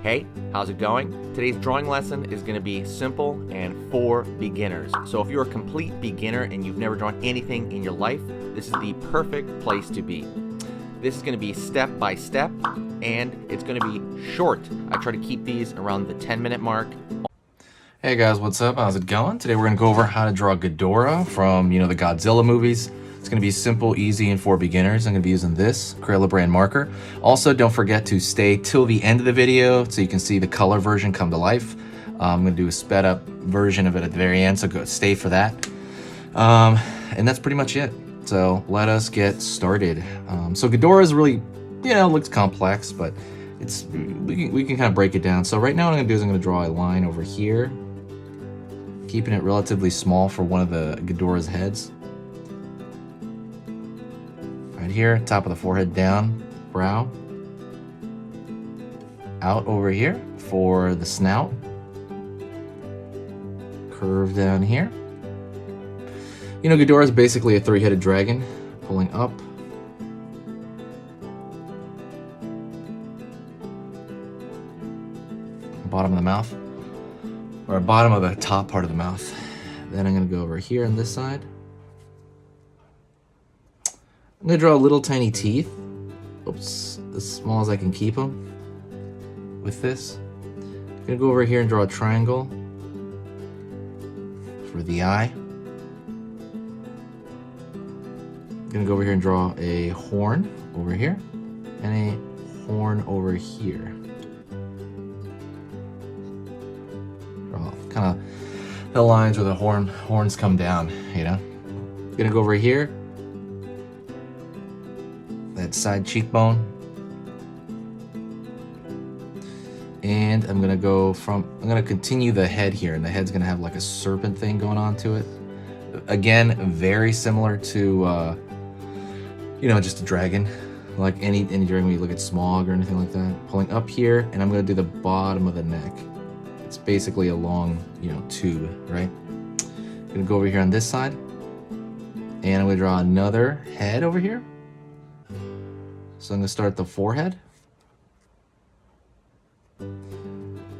Hey, how's it going? Today's drawing lesson is going to be simple and for beginners. So if you're a complete beginner and you've never drawn anything in your life, this is the perfect place to be. This is going to be step by step and it's going to be short. I try to keep these around the 10-minute mark. Hey guys, what's up? How's it going? Today we're going to go over how to draw Ghidorah from, the Godzilla movies. It's going to be simple, easy, and for beginners. I'm going to be using this Crayola brand marker. Also, don't forget to stay till the end of the video so you can see the color version come to life. I'm going to do a sped up version of it at the very end, so stay for that. And that's pretty much it. So let us get started. So Ghidorah is really, looks complex, but we can kind of break it down. So right now what I'm going to do is I'm going to draw a line over here, keeping it relatively small for one of the Ghidorah's heads. Right here, top of the forehead down, brow. Out over here for the snout. Curve down here. Ghidorah is basically a three-headed dragon, pulling up. Bottom of the mouth, or bottom of the top part of the mouth. Then I'm going to go over here on this side. I'm going to draw little tiny teeth. Oops, as small as I can keep them with this. I'm going to go over here and draw a triangle for the eye. I'm going to go over here and draw a horn over here and a horn over here. Draw kind of the lines where the horns come down, I'm going to go over here. That side cheekbone, and I'm gonna continue the head here, and the head's gonna have like a serpent thing going on to it. Again, very similar to just a dragon, like any dragon when you look at Smog or anything like that. Pulling up here, and I'm gonna do the bottom of the neck. It's basically a long tube, right? I'm gonna go over here on this side, and I'm gonna draw another head over here. So I'm going to start the forehead,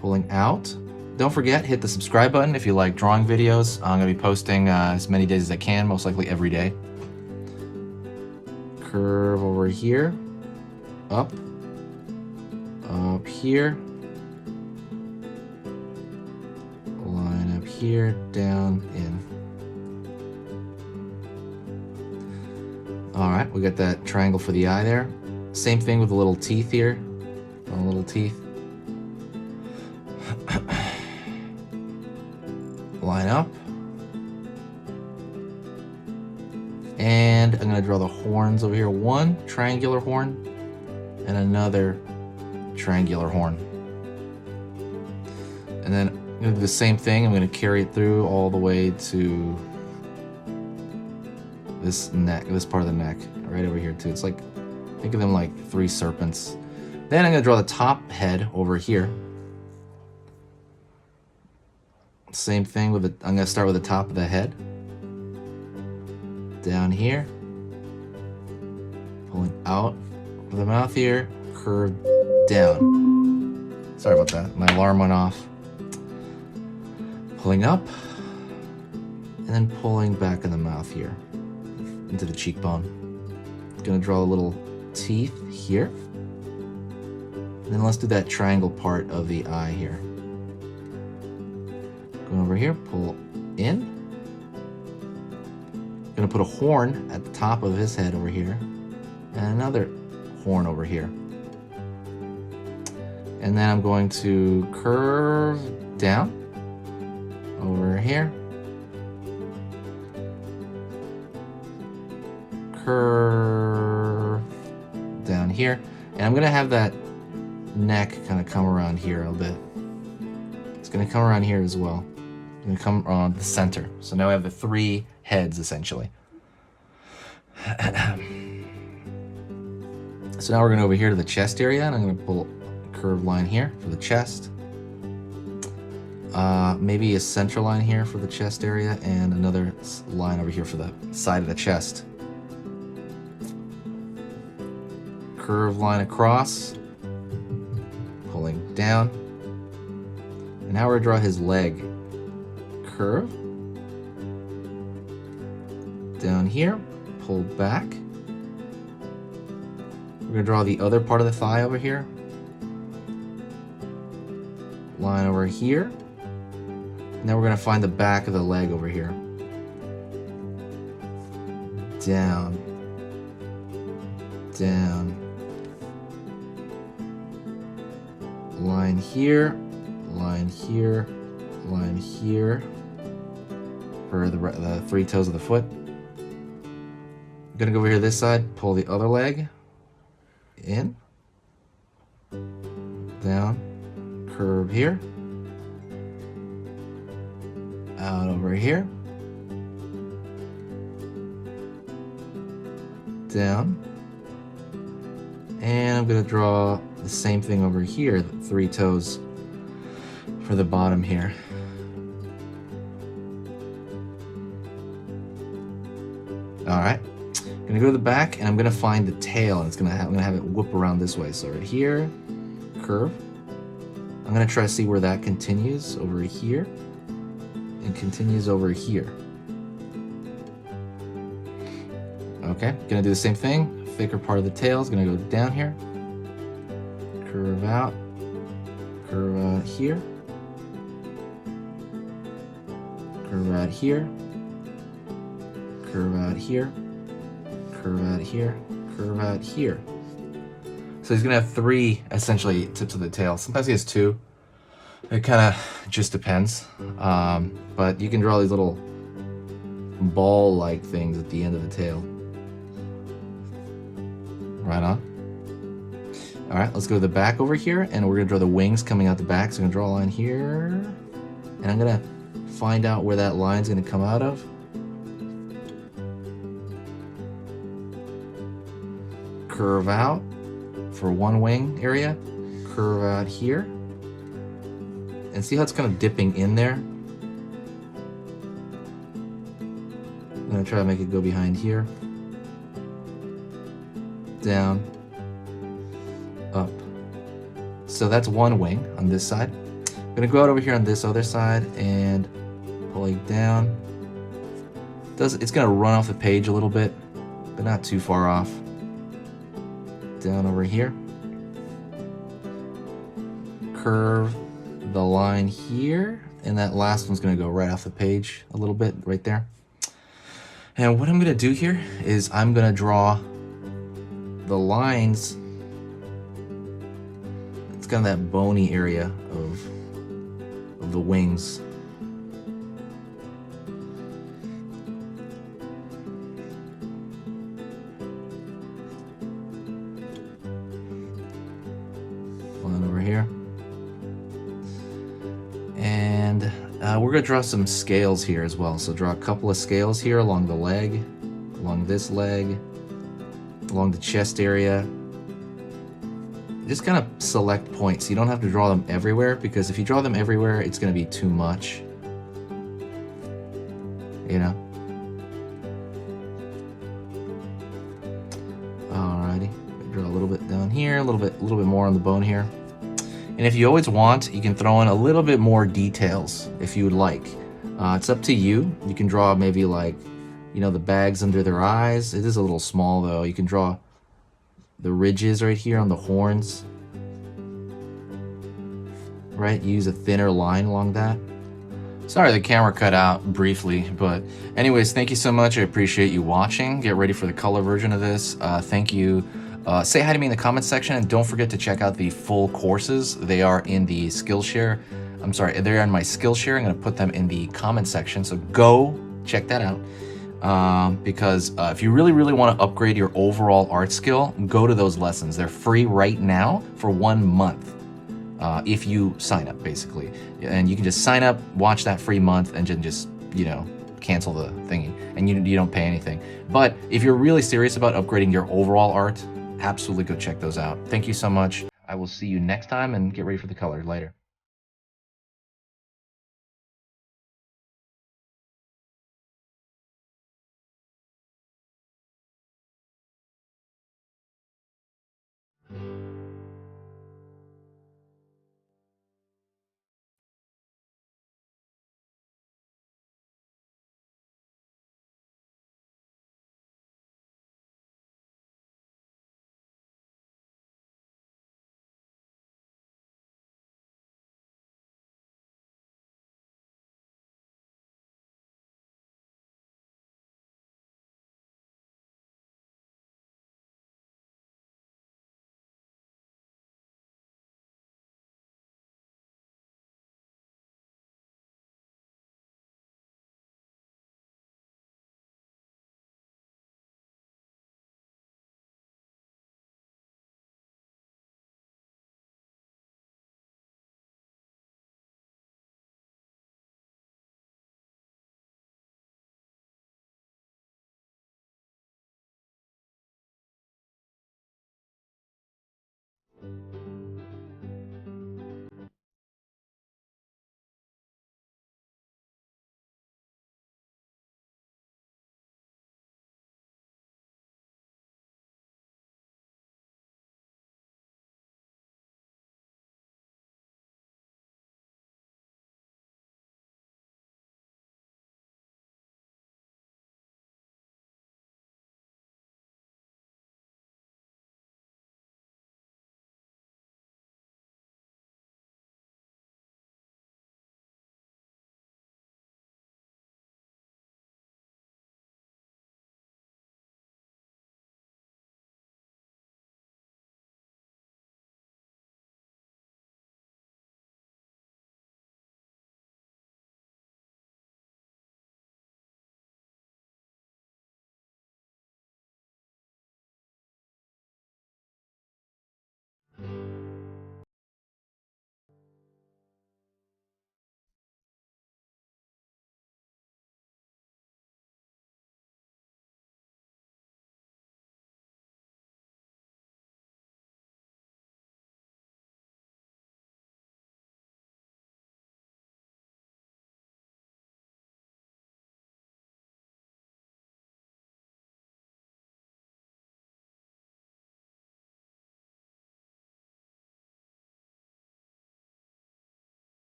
pulling out. Don't forget, hit the subscribe button if you like drawing videos. I'm going to be posting as many days as I can, most likely every day. Curve over here, up here, line up here, down, in. All right, we got that triangle for the eye there. Same thing with the little teeth here. Little teeth. Line up. And I'm going to draw the horns over here. One triangular horn and another triangular horn. And then I'm going to do the same thing. I'm going to carry it through all the way to this neck, this part of the neck, right over here too. It's like, think of them like three serpents. Then I'm gonna draw the top head over here. Same thing with I'm gonna start with the top of the head. Down here. Pulling out of the mouth here, curve down. Sorry about that, my alarm went off. Pulling up, and then pulling back in the mouth here, into the cheekbone. Gonna draw a little teeth here. And then let's do that triangle part of the eye here. Go over here, pull in. Gonna put a horn at the top of his head over here. And another horn over here. And then I'm going to curve down over here. Curve down here, and I'm gonna have that neck kind of come around here a bit. It's gonna come around here as well. It's gonna come around the center. So now I have the three heads essentially. So now we're gonna go over here to the chest area, and I'm gonna pull a curved line here for the chest. Maybe a center line here for the chest area, and another line over here for the side of the chest. Curved line across, pulling down. And now we're gonna draw his leg. Curve. Down here, pull back. We're gonna draw the other part of the thigh over here. Line over here. And then we're gonna find the back of the leg over here. Down. Down. Line here, line here, line here for the 3 toes of the foot. I'm gonna go over here this side, pull the other leg in, down, curve here, out over here, down, and I'm gonna draw the same thing over here, the 3 toes for the bottom here. All right, I'm gonna go to the back and I'm gonna find the tail, and I'm gonna have it whoop around this way. So right here, curve. I'm gonna try to see where that continues over here and continues over here. Okay, gonna do the same thing. Thicker part of the tail is gonna go down here. Curve out here, curve out here, curve out here, curve out here, curve out here. So he's gonna have 3 essentially tips of the tail. Sometimes he has 2. It kind of just depends. But you can draw these little ball-like things at the end of the tail. Right on. All right, let's go to the back over here, and we're gonna draw the wings coming out the back. So I'm gonna draw a line here, and I'm gonna find out where that line's gonna come out of. Curve out for one wing area, curve out here, and see how it's kind of dipping in there? I'm gonna try to make it go behind here, down, up. So that's one wing on this side. I'm gonna go out over here on this other side and pulling down. It's gonna run off the page a little bit, but not too far off. Down over here. Curve the line here, and that last one's gonna go right off the page a little bit right there. And what I'm gonna do here is I'm gonna draw the lines. It's kind of that bony area of the wings. One over here. And we're gonna draw some scales here as well. So draw a couple of scales here along the leg, along this leg, along the chest area. Just kind of select points. You don't have to draw them everywhere, because if you draw them everywhere, it's going to be too much. You know? Alrighty. Draw a little bit down here, a little bit more on the bone here. And if you always want, you can throw in a little bit more details if you would like. It's up to you. You can draw maybe like, you know, the bags under their eyes. It is a little small though. You can draw the ridges right here on the horns. Right, use a thinner line along that. Sorry the camera cut out briefly, but anyways, thank you so much. I appreciate you watching. Get ready for the color version of this. Thank you. Say hi to me in the comments section, and don't forget to check out the full courses. They are in the Skillshare. I'm sorry, they're in my Skillshare. I'm gonna put them in the comment section, so go check that out. Because if you really want to upgrade your overall art skill, go to those lessons. They're free right now for 1 month if you sign up, basically. And you can just sign up, watch that free month, and then just, you know, cancel the thingy, and you don't pay anything. But if you're really serious about upgrading your overall art, absolutely go check those out. Thank you so much. I will see you next time, and get ready for the color later.